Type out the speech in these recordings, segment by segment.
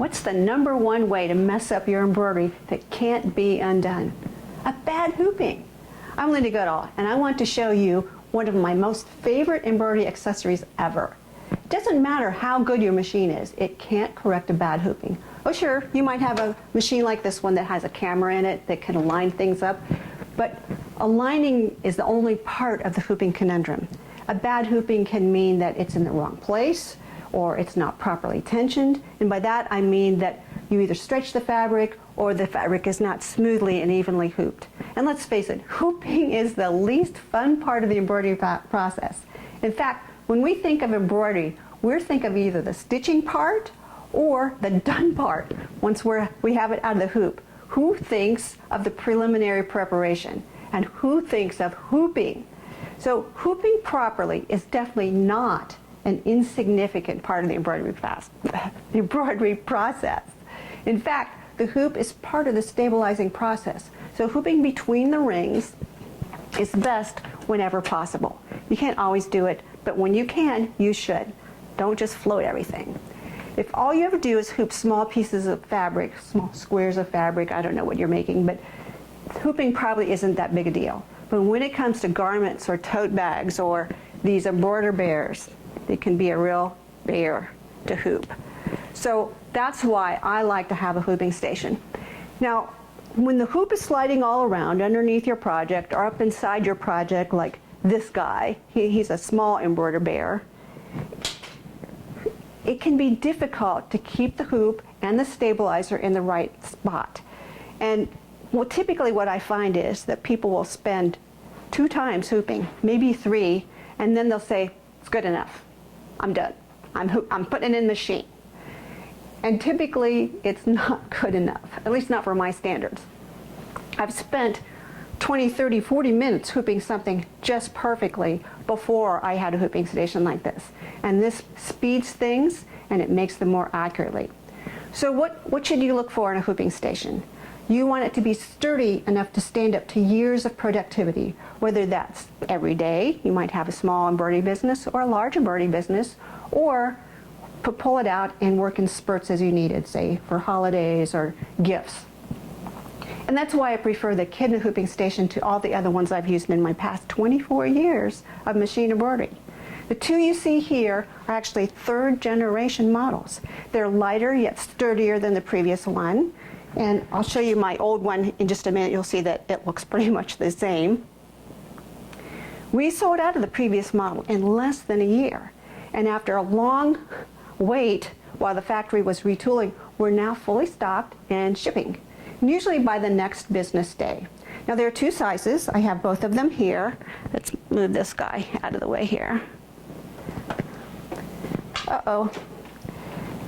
What's the #1 way to mess up your embroidery that can't be undone? A bad hooping. I'm Linda Goodall, and I want to show you one of my most favorite embroidery accessories ever. It doesn't matter how good your machine is, it can't correct a bad hooping. Oh sure, you might have a machine like this one that has a camera in it that can align things up, but aligning is the only part of the hooping conundrum. A bad hooping can mean that it's in the wrong place, or it's not properly tensioned, and by that I mean that you either stretch the fabric or the fabric is not smoothly and evenly hooped. And let's face it, hooping is the least fun part of the embroidery process. In fact, when we think of embroidery, we think of either the stitching part or the done part once we have it out of the hoop. Who thinks of the preliminary preparation? And who thinks of hooping? So hooping properly is definitely not an insignificant part of the embroidery process. In fact, the hoop is part of the stabilizing process. So hooping between the rings is best whenever possible. You can't always do it, but when you can, you should. Don't just float everything. If all you ever do is hoop small pieces of fabric, small squares of fabric, I don't know what you're making, but hooping probably isn't that big a deal. But when it comes to garments or tote bags or these embroider bears, they can be a real bear to hoop. So that's why I like to have a hooping station. Now, when the hoop is sliding all around underneath your project or up inside your project, like this guy, he's a small embroider bear, it can be difficult to keep the hoop and the stabilizer in the right spot. And typically what I find is that people will spend 2 times hooping, maybe 3, and then they'll say, it's good enough. I'm done. I'm putting it in the machine. And typically it's not good enough, at least not for my standards. I've spent 20, 30, 40 minutes hooping something just perfectly before I had a hooping station like this. And this speeds things and it makes them more accurately. So what should you look for in a hooping station? You want it to be sturdy enough to stand up to years of productivity, whether that's every day, you might have a small embroidery business or a large embroidery business, or pull it out and work in spurts as you need it, say for holidays or gifts. And that's why I prefer the Kidna hooping station to all the other ones I've used in my past 24 years of machine embroidery. The 2 you see here are actually 3rd generation models. They're lighter yet sturdier than the previous one. And I'll show you my old one in just a minute. You'll see that it looks pretty much the same. We sold out of the previous model in less than a year. And after a long wait while the factory was retooling, we're now fully stocked and shipping, usually by the next business day. Now there are 2 sizes. I have both of them here. Let's move this guy out of the way here. Uh-oh.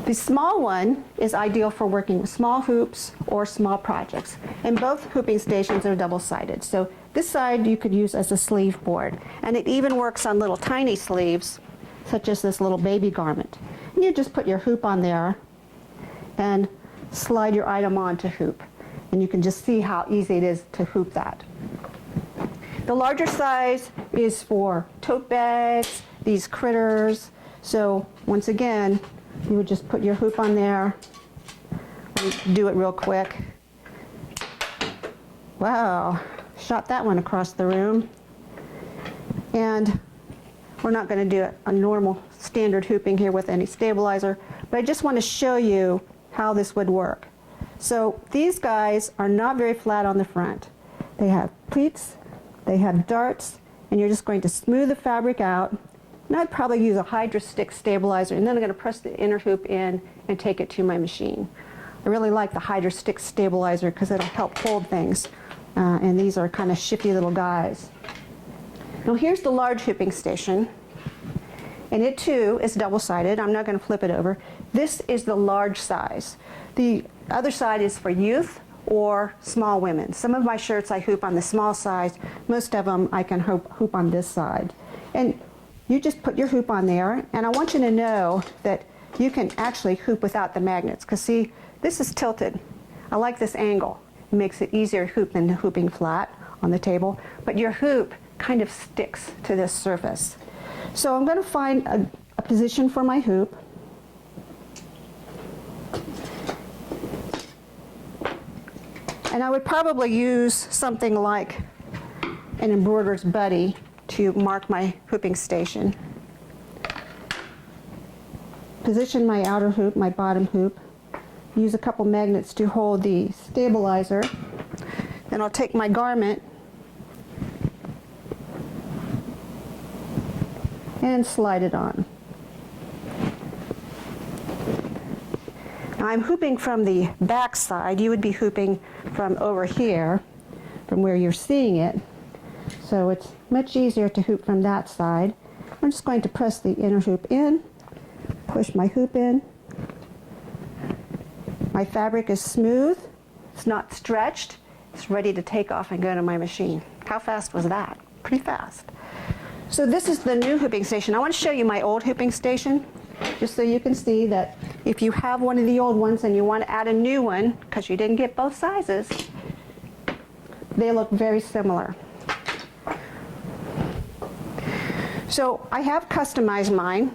The small one is ideal for working with small hoops or small projects. And both hooping stations are double-sided. So this side you could use as a sleeve board. And it even works on little tiny sleeves, such as this little baby garment. And you just put your hoop on there and slide your item on to hoop. And you can just see how easy it is to hoop that. The larger size is for tote bags, these critters. So once again, you would just put your hoop on there, do it real quick. Wow, shot that one across the room. And we're not going to do a normal standard hooping here with any stabilizer, but I just want to show you how this would work. So these guys are not very flat on the front. They have pleats, they have darts, and you're just going to smooth the fabric out. And I'd probably use a Hydra stick stabilizer, and then I'm going to press the inner hoop in and take it to my machine. I really like the Hydra stick stabilizer because it'll help hold things. And these are kind of shifty little guys. Now here's the large hooping station. And it too is double-sided. I'm not going to flip it over. This is the large size. The other side is for youth or small women. Some of my shirts I hoop on the small size. Most of them I can hoop on this side. And you just put your hoop on there, and I want you to know that you can actually hoop without the magnets, because see, this is tilted. I like this angle. It makes it easier to hoop than hooping flat on the table, but your hoop kind of sticks to this surface. So I'm going to find a position for my hoop. And I would probably use something like an embroiderer's buddy to mark my hooping station. Position my outer hoop, my bottom hoop. Use a couple magnets to hold the stabilizer. Then I'll take my garment and slide it on. Now I'm hooping from the back side. You would be hooping from over here, from where you're seeing it. So it's much easier to hoop from that side. I'm just going to press the inner hoop in, push my hoop in. My fabric is smooth, it's not stretched, it's ready to take off and go to my machine. How fast was that? Pretty fast. So this is the new hooping station. I want to show you my old hooping station, just so you can see that if you have one of the old ones and you want to add a new one, because you didn't get both sizes, they look very similar. So I have customized mine.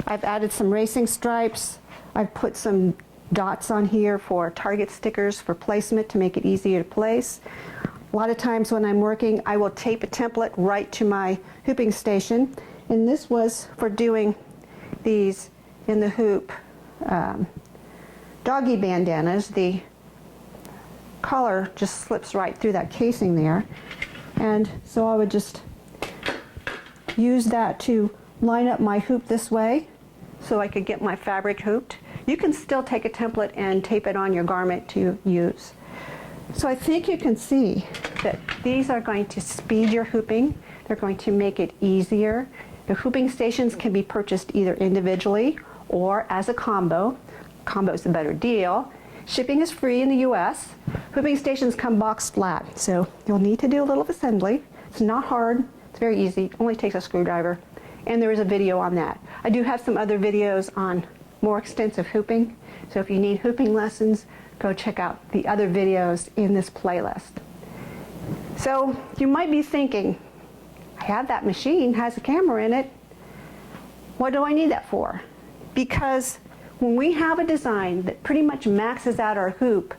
I've added some racing stripes. I've put some dots on here for target stickers for placement to make it easier to place. A lot of times when I'm working, I will tape a template right to my hooping station. And this was for doing these in the hoop doggy bandanas. The collar just slips right through that casing there. And so I would just use that to line up my hoop this way so I could get my fabric hooped. You can still take a template and tape it on your garment to use. So I think you can see that these are going to speed your hooping. They're going to make it easier. The hooping stations can be purchased either individually or as a combo. Combo is the better deal. Shipping is free in the US. Hooping stations come boxed flat, so you'll need to do a little assembly. It's not hard, it's very easy, it only takes a screwdriver. And there is a video on that. I do have some other videos on more extensive hooping, so if you need hooping lessons, go check out the other videos in this playlist. So you might be thinking, I have that machine, has a camera in it. What do I need that for? Because when we have a design that pretty much maxes out our hoop,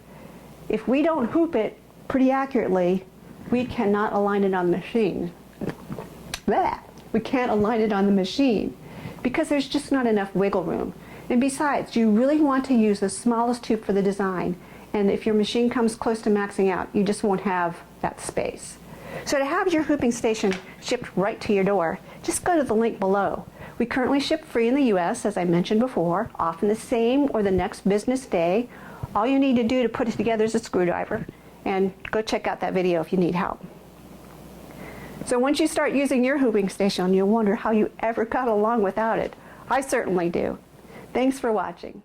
if we don't hoop it pretty accurately, we cannot align it on the machine. Blech. We can't align it on the machine because there's just not enough wiggle room. And besides, you really want to use the smallest hoop for the design, and if your machine comes close to maxing out, you just won't have that space. So to have your hooping station shipped right to your door, just go to the link below. We currently ship free in the US, as I mentioned before, often the same or the next business day. All you need to do to put it together is a screwdriver, and go check out that video if you need help. So once you start using your hooping station, you'll wonder how you ever got along without it. I certainly do. Thanks for watching.